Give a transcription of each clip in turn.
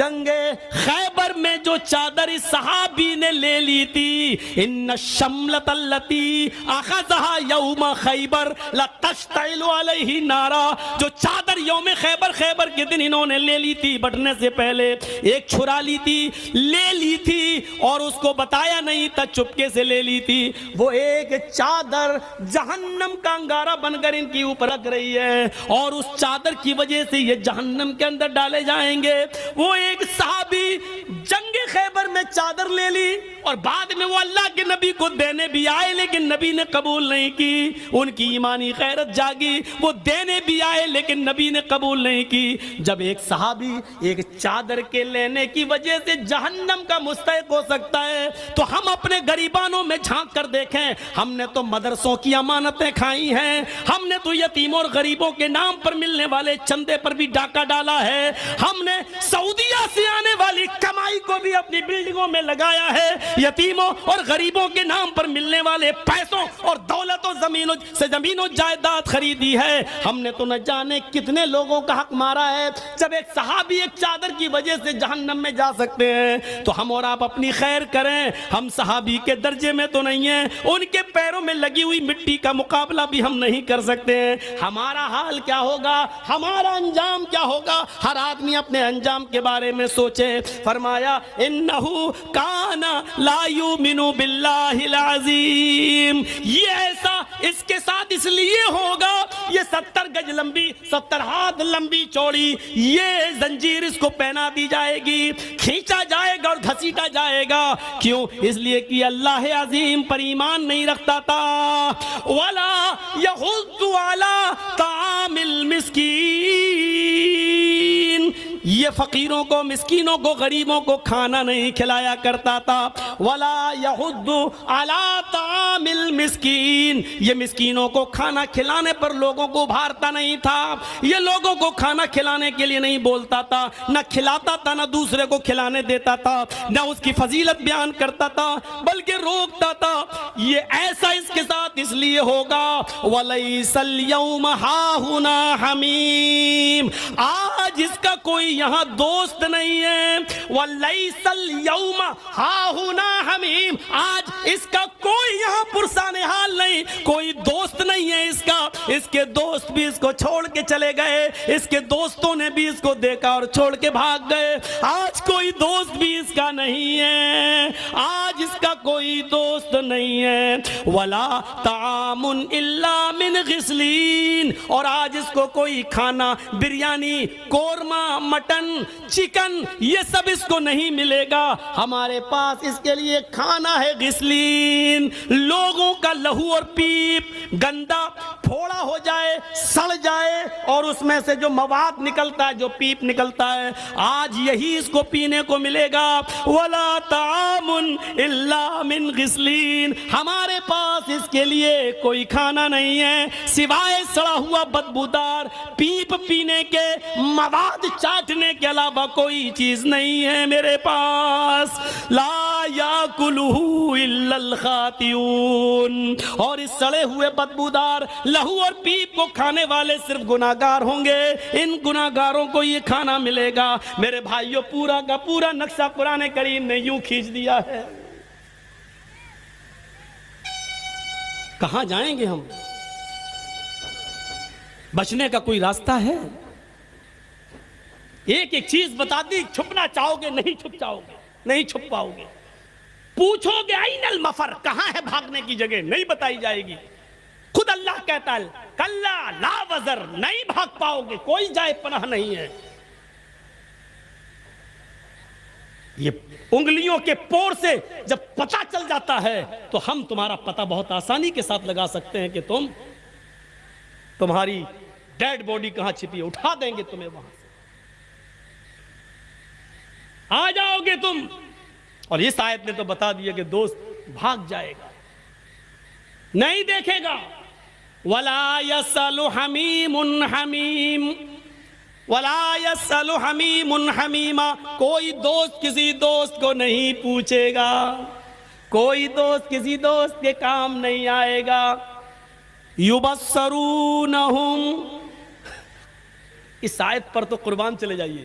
جنگ خیبر میں جو چادر اس صحابی نے لے لی تھی، ان الشملۃ التی اخذها یوم خیبر لتشتعل علیہ نارا، جو چادر یوم خیبر کے دن انہوں نے لے لی تھی بٹنے سے پہلے، ایک چھڑا لی تھی، لے لی تھی اور اس کو بتایا نہیں تھا، چپکے سے لے لی تھی، وہ ایک چادر جہنم کا انگارہ بن کر ان کی اوپر رکھ رہی ہے، اور اس چادر کی وجہ سے یہ جہنم کے اندر ڈالے جائیں گے۔ وہ ایک صحابی جنگ خیبر میں چادر لے لی اور بعد میں وہ اللہ کے نبی کو دینے بھی آئے، لیکن نبی نے قبول نہیں کی، ان کی ایمانی غیرت جاگی، وہ دینے بھی آئے لیکن نبی نے قبول نہیں کی۔ جب ایک صحابی ایک چادر کے لینے کی وجہ سے جہنم کا مستحق ہو سکتا ہے تو ہم اپنے غریبانوں میں جھانک کر دیکھیں، ہم نے تو مدرسوں کی امانتیں کھائی ہیں، ہم نے تو یتیموں اور غریبوں کے نام پر ملنے والے چندے پر بھی ڈاکہ ڈالا ہے، ہم نے سعودیہ سے آنے والی کمائی کو بھی اپنی بلڈنگوں میں لگایا ہے، یتیموں اور غریبوں کے نام پر ملنے والے پیسوں اور دولت و زمین و جائیداد خریدی ہے، ہم نے تو نہ جانے کتنے لوگوں کا حق مارا ہے۔ جب ایک صحابی ایک چادر کی وجہ سے جہنم میں جا سکتے ہیں تو ہم اور آپ اپنی خیر کریں، ہم صحابی کے درجے میں تو نہیں ہیں، ان کے پیروں میں لگی ہوئی مٹی کا مقابلہ بھی ہم نہیں کر سکتے ہیں۔ ہمارا حال کیا ہوگا، ہمارا انجام کیا ہوگا، ہر آدمی اپنے انجام کے بارے میں سوچے۔ فرمایا انہو کان لا یؤمن باللہ العظیم، یہ ایسا اس کے ساتھ اس لیے ہوگا، یہ 70 گج لمبی 70 ہاتھ لمبی چوڑی یہ زنجیر اس کو پہنا دی جائے گی، کھینچا جائے گا اور گھسیٹا جائے گا، کیوں؟ اس لیے کہ اللہ عظیم پر ایمان نہیں رکھتا تھا۔ ولا یحض علی طعام المسکین، یہ فقیروں کو، مسکینوں کو، غریبوں کو کھانا نہیں کھلایا کرتا تھا۔ ولا یحض علی طعام المسکین، یہ مسکینوں کو کھانا کھلانے پر لوگوں کو ابھارتا نہیں تھا، یہ لوگوں کو کھانا کھلانے کے لیے نہیں بولتا تھا، نہ کھلاتا تھا، نہ دوسرے کو کھلانے دیتا تھا، نہ اس کی فضیلت بیان کرتا تھا بلکہ روکتا تھا۔ یہ ایسا اس کے ساتھ اس لیے ہوگا وَلَيْسَ الْيَوْمَ هَاهُنَا حَمِيمٌ، آج اس کا کوئی یہاں دوست نہیں ہے۔ وَلَيْسَ الْيَوْمَ هَاهُنَا حَمِيمٌ، آج اس کا کوئی یہاں پرسان حال نہیں، کوئی دوست نہیں ہے اس کا، اس کے دوست بھی اس کو چھوڑ کے چلے گئے، اس کے دوستوں نے بھی اس کو دیکھا اور چھوڑ کے بھاگ گئے، آج کوئی دوست بھی اس کا نہیں ہے، آج اس کا کوئی دوست نہیں ہے۔ وَلَا طَعَامٌ إِلَّا مِنْ غِسْلِينَ، اور آج اس کو کوئی کھانا، بریانی، قورمہ، مٹن، چکن، یہ سب اس کو نہیں ملے گا، ہمارے پاس اس کے لیے کھانا ہے غسلین، لوگوں کا لہو اور پیپ گندا پھوڑا ہو جائے، سڑ جائے اور اس میں سے جو مواد نکلتا ہے، جو پیپ نکلتا ہے، آج یہی اس کو پینے کو ملے گا۔ وَلَا طَعَامٌ إِلَّا مِنْ غِسْلِينَ، ہمارے پاس اس کے لیے کوئی کھانا نہیں ہے سوائے سڑا ہوا بدبودار پیپ پینے کے، مواد چاٹنے کے علاوہ کوئی چیز نہیں ہے میرے پاس۔ لا یاکلہ الا الخاطئون، اور اس سڑے ہوئے بدبودار لہو اور پیپ کو کھانے والے صرف گناہگار ہوں گے، ان گناہگاروں کو یہ کھانا ملے گا۔ میرے بھائیوں، پورا کا پورا نقشہ قرآن کریم نے یوں کھینچ دیا ہے۔ کہاں جائیں گے ہم؟ بچنے کا کوئی راستہ ہے؟ ایک ایک چیز بتا دی، چھپنا چاہو گے نہیں چھپ جاؤ گے، نہیں چھپ پاؤ گے۔ پوچھو گے این المفر، کہاں ہے بھاگنے کی جگہ، نہیں بتائی جائے گی۔ خود اللہ کہتا ہے کلا لا وزر، نہیں بھاگ پاؤ گے، کوئی جائے پناہ نہیں ہے۔ یہ انگلیوں کے پور سے جب پتہ چل جاتا ہے تو ہم تمہارا پتہ بہت آسانی کے ساتھ لگا سکتے ہیں کہ تمہاری ڈیڈ باڈی کہاں چھپی ہے، اٹھا دیں گے تمہیں وہاں سے، آ جاؤ گے تم۔ اور اس آیت نے تو بتا دیا کہ دوست بھاگ جائے گا، نہیں دیکھے گا۔ وَلَا يَسْأَلُ حَمِيمٌ حَمِيمٌ، وَلَا يَسْأَلُ حَمِيمٌ حَمِيمًا، کوئی دوست کسی دوست کو نہیں پوچھے گا، کوئی دوست کسی دوست کے کام نہیں آئے گا۔ يُبَصَّرُونَهُمْ، اس آیت پر تو قربان چلے جائیے،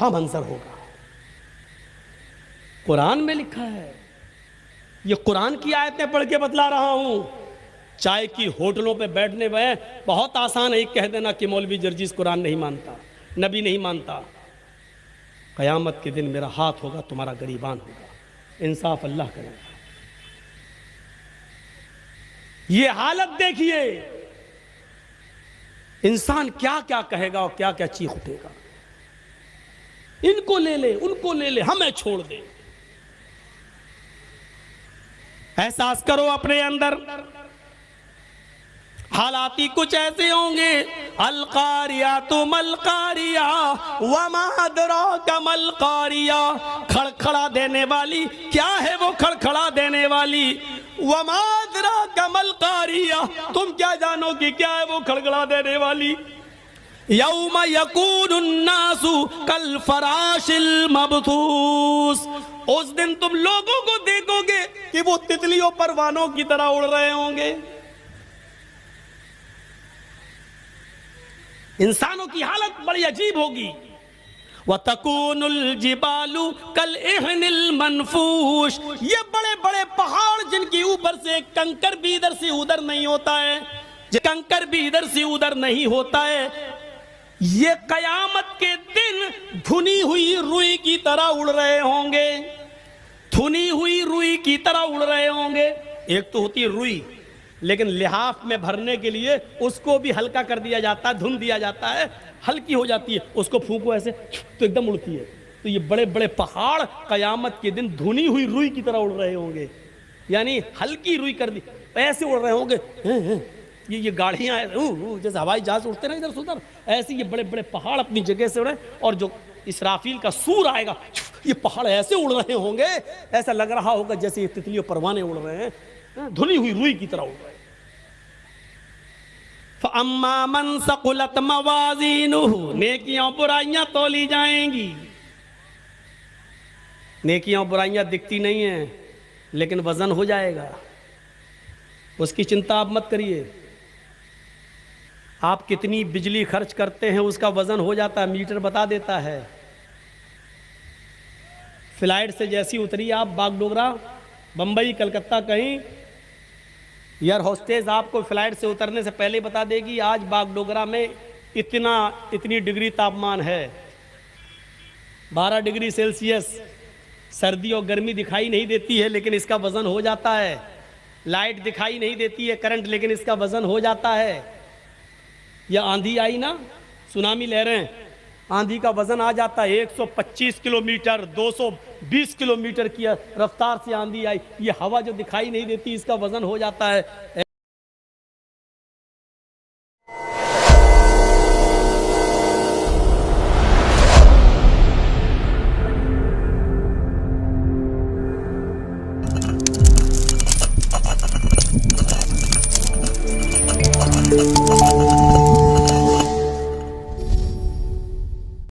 کیا منظر ہوگا. قرآن میں لکھا ہے, یہ قرآن کی آیتیں پڑھ کے بتلا رہا ہوں. چائے کی ہوٹلوں پہ بیٹھنے میں بہت آسان ہے ایک کہہ دینا کہ مولوی جرجیز قرآن نہیں مانتا, نبی نہیں مانتا. قیامت کے دن میرا ہاتھ ہوگا, تمہارا گریبان ہوگا. انصاف اللہ کرے گا. یہ حالت دیکھیے, انسان کیا کیا کہے گا اور کیا کیا چیخ اٹھے گا. ان کو لے لے, ان کو لے لے, ہمیں چھوڑ دے. احساس کرو اپنے اندر, حالات ہی کچھ ایسے ہوں گے. القاریات ملقاریہ وما ادراک ملقاریہ, کھڑکھڑا دینے والی کیا ہے وہ کھڑکھڑا دینے والی. وما ادراک ملقاریہ, تم کیا جانو کہ کیا ہے وہ کھڑکھڑا دینے والی. یوم یکون الناس کالفراش المبثوث, اس دن تم لوگوں کو دیکھو گے کہ وہ تتلیوں پروانوں کی طرح اڑ رہے ہوں گے. انسانوں کی حالت بڑی عجیب ہوگی. وَتَكُونُ الْجِبَالُ كَالْإِحْنِ الْمَنْفُوشِ, یہ بڑے بڑے پہاڑ جن کی اوپر سے کنکر بھی ادھر سے ادھر نہیں ہوتا ہے, کنکر بھی ادھر سے ادھر نہیں ہوتا ہے, یہ قیامت کے دن دھنی ہوئی روئی کی طرح اڑ رہے ہوں گے. دھنی ہوئی روئی کی طرح اڑ رہے ہوں گے. ایک تو ہوتی ہے روئی, لیکن لحاف میں بھرنے کے لیے اس کو بھی ہلکا کر دیا جاتا ہے, دھن دیا جاتا ہے, ہلکی ہو جاتی ہے. اس کو پھونکو ایسے تو ایک دم اڑتی ہے. تو یہ بڑے بڑے پہاڑ قیامت کے دن دھنی ہوئی روئی کی طرح اڑ رہے ہوں گے. یعنی ہلکی روئی کر دی, ایسے اڑ رہے ہوں گے. یہ گاڑیاں جیسے ہوائی جہاز اڑتے نا ادھر سے ادھر, ایسے یہ بڑے بڑے پہاڑ اپنی جگہ سے اڑے. اور جو اسرافیل کا سور آئے گا, یہ پہاڑ ایسے اڑ رہے ہوں گے, ایسا لگ رہا ہوگا جیسے یہ تتلیوں پروانے اڑ رہے ہیں, دھنی ہوئی روئی کی طرح اڑ رہے ہیں. فَأَمَّا مَنْ ثَقُلَتْ مَوَازِينُهُ, نیکیاں برائیاں تولی جائیں گی. نیکیاں برائیاں دکھتی نہیں ہیں لیکن وزن ہو جائے گا, اس کی چنتا آپ مت کریے. آپ کتنی بجلی خرچ کرتے ہیں اس کا وزن ہو جاتا ہے, میٹر بتا دیتا ہے. فلائٹ سے جیسی اتری آپ باغ ڈوگرا, بمبئی, کلکتہ کہیں, ایئر ہوسٹیز آپ کو فلائٹ سے اترنے سے پہلے بتا دے گی آج باغ ڈوگرا میں اتنی ڈگری تاپمان ہے, 12 ڈگری سیلسیس. سردی اور گرمی دکھائی نہیں دیتی ہے لیکن اس کا وزن ہو جاتا ہے. لائٹ دکھائی نہیں دیتی ہے, کرنٹ, لیکن اس کا وزن ہو جاتا ہے. یا آندھی آئی نا, سونامی لہریں, آندھی کا وزن آ جاتا ہے. 125 کلومیٹر 220 کلومیٹر کی رفتار سے آندھی آئی, یہ ہوا جو دکھائی نہیں دیتی اس کا وزن ہو جاتا ہے.